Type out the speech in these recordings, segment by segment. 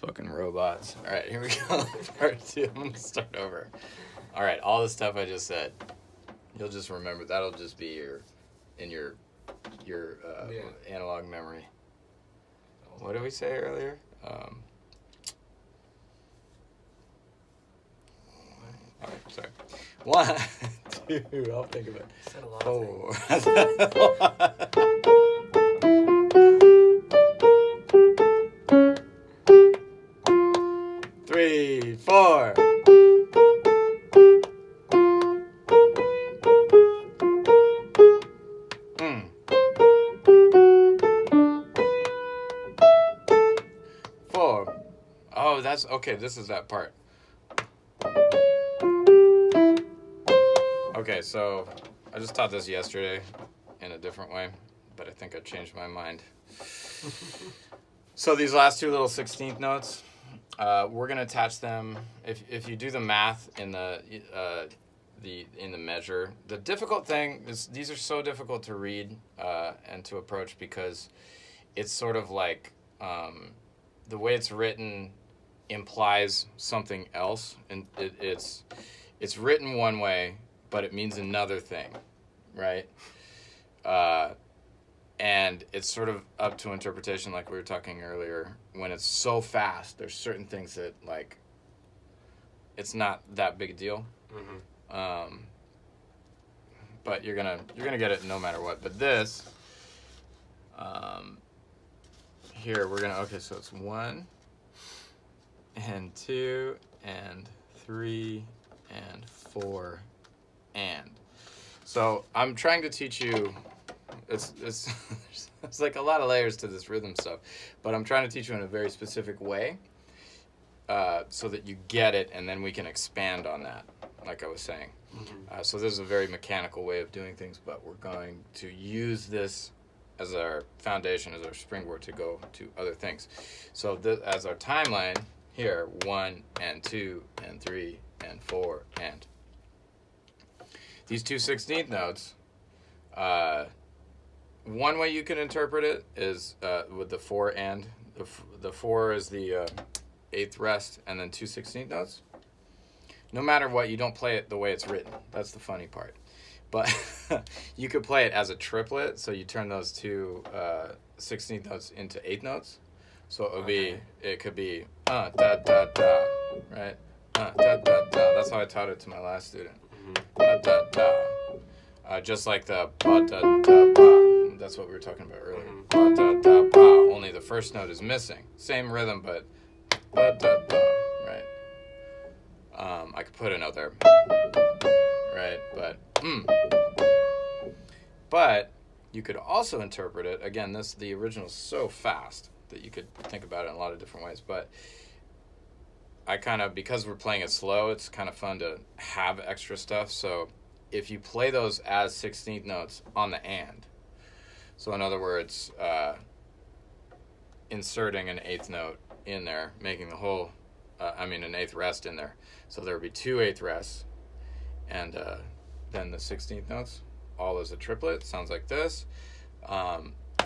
Fucking robots. All right, here we go. Part 2. I'm going to start over. All right, all the stuff I just said, you'll just remember. That'll just be in your analog memory. What did we say earlier? All right, sorry. 1, 2, I'll think of it. 4. 3, 4. Oh, that's okay. This is that part. Okay, so I just taught this yesterday in a different way, but I think I changed my mind. So these last two little 16th notes, we're gonna attach them. If you do the math in the measure, the difficult thing is these are so difficult to read and to approach because it's sort of like the way it's written implies something else, and it's written one way, but it means another thing, right? And it's sort of up to interpretation, like we were talking earlier. When it's so fast, there's certain things that, like, it's not that big a deal. Mm-hmm. But you're gonna get it no matter what. But this, here we're gonna, okay, so it's 1 and 2 and 3 and 4 and. So I'm trying to teach you. It's like a lot of layers to this rhythm stuff, but I'm trying to teach you in a very specific way, so that you get it, and then we can expand on that, like I was saying. Mm-hmm. So this is a very mechanical way of doing things, but we're going to use this as our foundation, as our springboard to go to other things. So as our timeline here, 1 and 2 and 3 and 4 and. These two 16th notes, one way you can interpret it is with the 4 and. The 4 is the 8th rest, and then 2 16th notes. No matter what, you don't play it the way it's written. That's the funny part. But you could play it as a triplet, so you turn those two 16th notes into 8th notes. So it could be da da da, right? Da da da. That's how I taught it to my last student. Da da da. Just like the ba da da ba. That's what we were talking about earlier. Ba da da ba. Only the first note is missing. Same rhythm, but ba da da. Right. I could put a note there. Right, but you could also interpret it. Again, the original is so fast that you could think about it in a lot of different ways. But I kind of, because we're playing it slow, it's kind of fun to have extra stuff. So if you play those as 16th notes on the and, so in other words, inserting an 8th note in there, making the whole, an 8th rest in there. So there would be 2 8th rests, and then the 16th notes, all as a triplet. Sounds like this.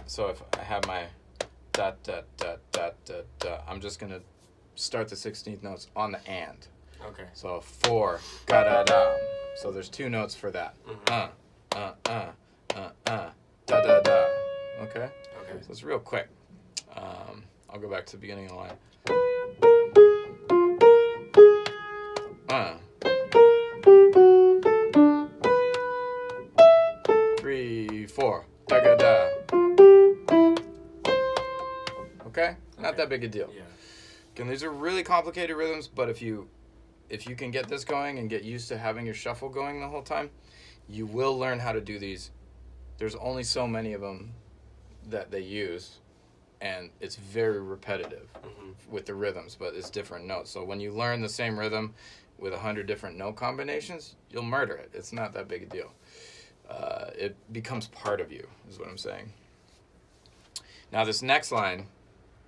So if I have my da da da da da da, I'm just gonna start the 16th notes on the and. Okay. So 4 ga da da. So there's 2 notes for that. Mm-hmm. Da da da. Okay. Okay. So it's real quick. I'll go back to the beginning of the line. 3 4 da ga da. Okay? Not that big a deal. Yeah. Again, these are really complicated rhythms, but if you can get this going and get used to having your shuffle going the whole time, you will learn how to do these. There's only so many of them that they use, and it's very repetitive with the rhythms, but it's different notes. So when you learn the same rhythm with 100 different note combinations, you'll murder it. It's not that big a deal. It becomes part of you, is what I'm saying. Now this next line,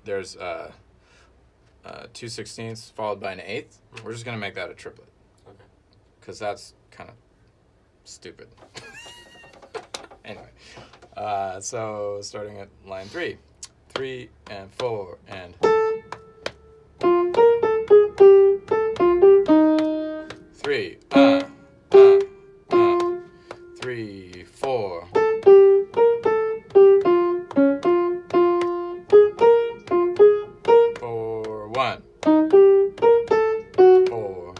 there's 2 16ths followed by an 8th. We're just going to make that a triplet. Okay. Because that's kind of stupid. Anyway. So starting at line 3. 3 and 4 and. 1, 4.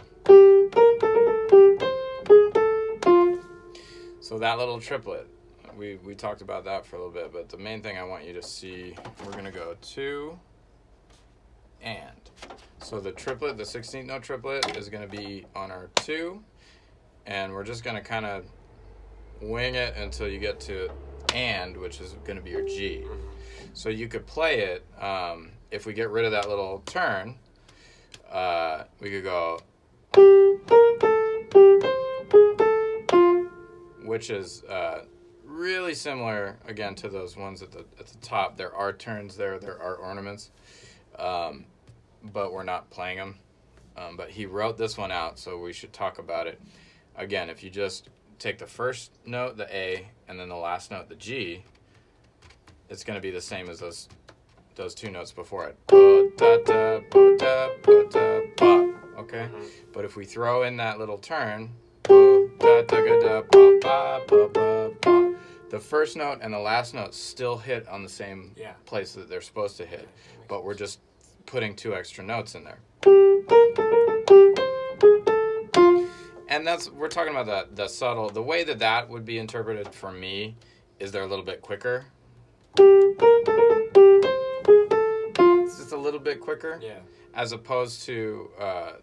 So that little triplet, we talked about that for a little bit, but the main thing I want you to see, we're going to go 2 and. So the triplet, the 16th note triplet, is going to be on our 2, and we're just going to kind of wing it until you get to and, which is going to be your G. So you could play it, if we get rid of that little turn, we could go, which is really similar, again, to those ones at the top. There are turns there are ornaments, but we're not playing them. But he wrote this one out, so we should talk about it. Again, if you just take the first note, the A, and then the last note, the G, it's going to be the same as those 2 notes before it. Okay? But if we throw in that little turn, the first note and the last note still hit on the same place that they're supposed to hit, but we're just putting 2 extra notes in there. And we're talking about the subtle, the way that would be interpreted for me is they're a little bit quicker. It's just a little bit quicker. Yeah. As opposed to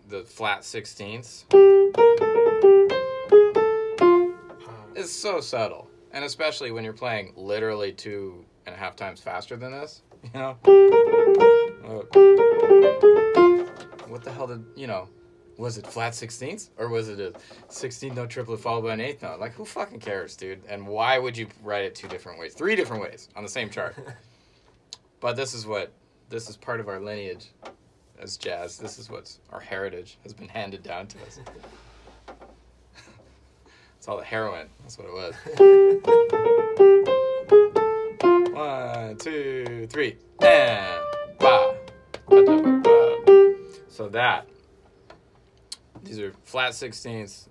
the flat 16ths. It's so subtle. And especially when you're playing literally 2.5 times faster than this, you know? What the hell was it flat 16ths? Or was it a 16th note triplet followed by an 8th note? Like, who fucking cares, dude? And why would you write it 2 different ways? 3 different ways on the same chart. But this is part of our lineage as jazz. This is our heritage has been handed down to us. It's all the heroin. That's what it was. 1, 2, 3, and ba. So these are flat 16ths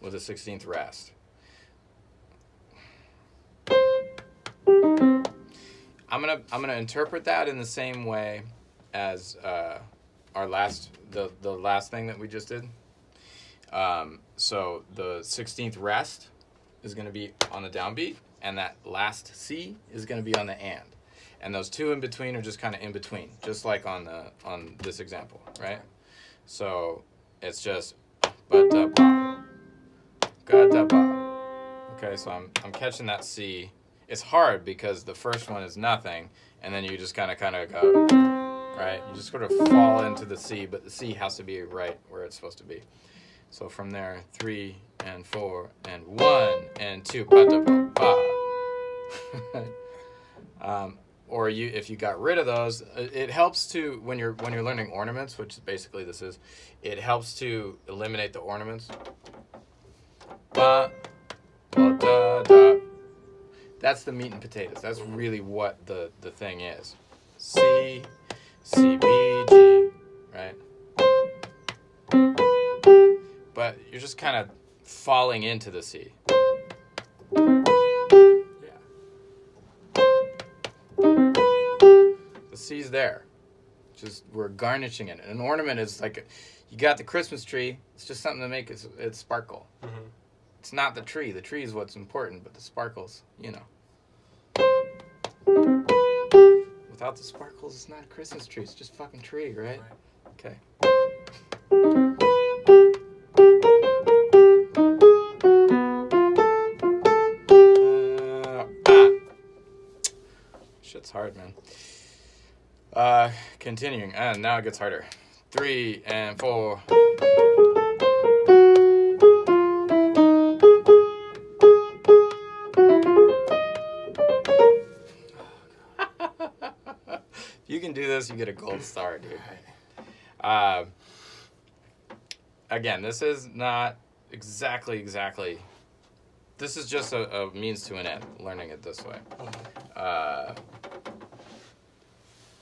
with a 16th rest. I'm gonna interpret that in the same way as the last thing that we just did. So the 16th rest is going to be on the downbeat, and that last C is going to be on the and those 2 in between are just kind of in between, just like on this example, right? So it's just okay. So I'm catching that C. It's hard because the first one is nothing, and then you just kind of go right. You just sort of fall into the C, but the C has to be right where it's supposed to be. So from there, 3 and 4 and 1 and 2. Or if you got rid of those, it helps to when you're learning ornaments, which basically this is. It helps to eliminate the ornaments. That's the meat and potatoes. That's really what the thing is. C, C, B, G, right? But you're just kind of falling into the C. Yeah. The C's there. Just we're garnishing it. An ornament is like, you got the Christmas tree. It's just something to make it sparkle. Mm-hmm. It's not the tree. The tree is what's important, but the sparkles, Without the sparkles, it's not a Christmas tree. It's just a fucking tree, right? Okay. Shit's hard, man. Continuing, and now it gets harder. 3 and 4. If you can do this, you get a gold star, dude. Again, this is not exactly. This is just a means to an end, learning it this way.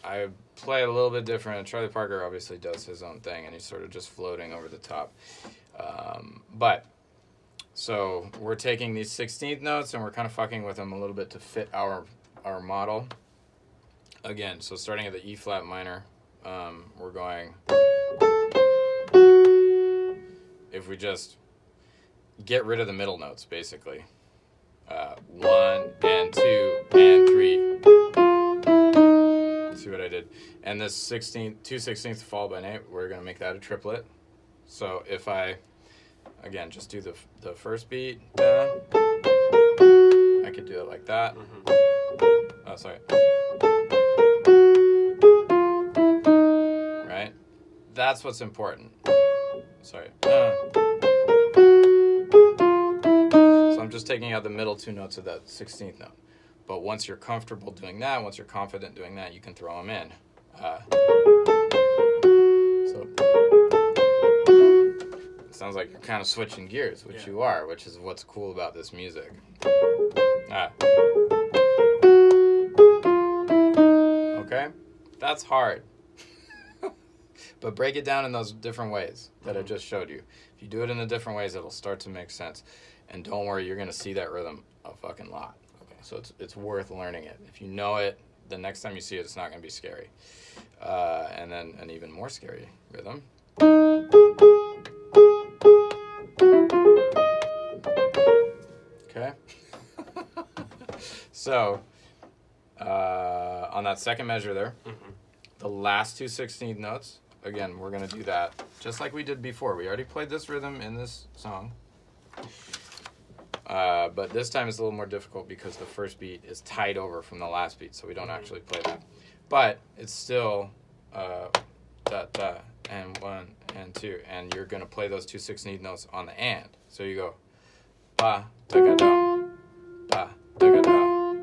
I play a little bit different. Charlie Parker obviously does his own thing, and he's sort of just floating over the top. So we're taking these 16th notes, and we're kind of fucking with them a little bit to fit our model. Again, so starting at the E flat minor, we're going, if we just get rid of the middle notes, basically. 1 and 2 and 3. See what I did? And this 2/16 followed by an 8, we're going to make that a triplet. So if I, again, just do the first beat, I could do it like that. Oh, sorry. Right? That's what's important. Sorry. So I'm just taking out the middle 2 notes of that 16th note. But once you're comfortable doing that, once you're confident doing that, you can throw them in. So it sounds like you're kind of switching gears, which you are, which is what's cool about this music. Okay? That's hard. But break it down in those different ways that I just showed you. If you do it in the different ways, it'll start to make sense. And don't worry, you're going to see that rhythm a fucking lot. Okay. So it's worth learning it. If you know it, the next time you see it, it's not going to be scary. And then an even more scary rhythm. Okay? So, on that second measure there, the last 2/16 notes, again, we're going to do that just like we did before. We already played this rhythm in this song. But this time it's a little more difficult because the first beat is tied over from the last beat, so we don't actually play that. But it's still da, da, and 1 and 2, and you're going to play those 2/16 notes on the and. So you go ba, da, ga, da, ba, da, ga, da.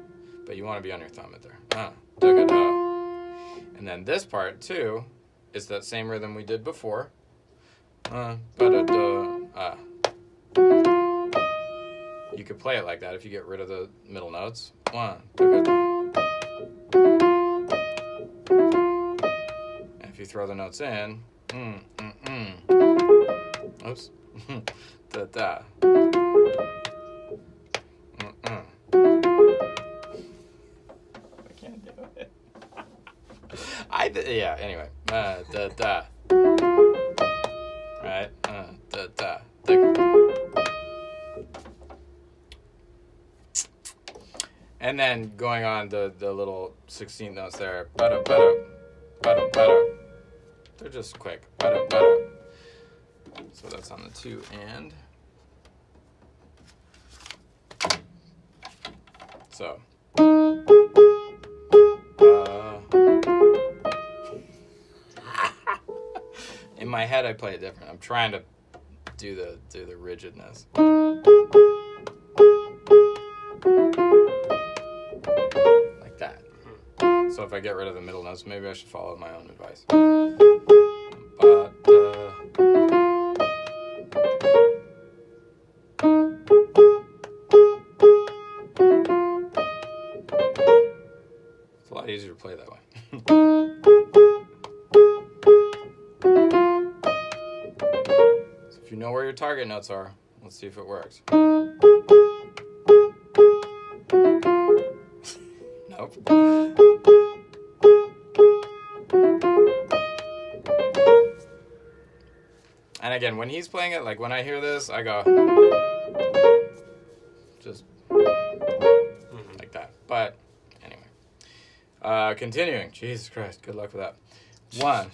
But you want to be on your thumb at there. Da, ga, da. And then this part, too, is that same rhythm we did before. Ba, da, da, You could play it like that if you get rid of the middle notes. 1, 2, 3. And if you throw the notes in, oops, da da. I can't do it. Yeah. Anyway, da da. Right, da da. And then going on the little 16 notes there, ba-da, ba-da, ba-da, ba-da. They're just quick, ba-da, ba-da. So that's on the 2 and. So. In my head, I play it different. I'm trying to do the rigidness. Like that. So if I get rid of the middle notes, maybe I should follow my own advice. But, it's a lot easier to play that way. So if you know where your target notes are, let's see if it works. Nope. And again, when he's playing it, like when I hear this, I go just like that. But anyway, continuing. Jesus Christ, good luck with that. 1.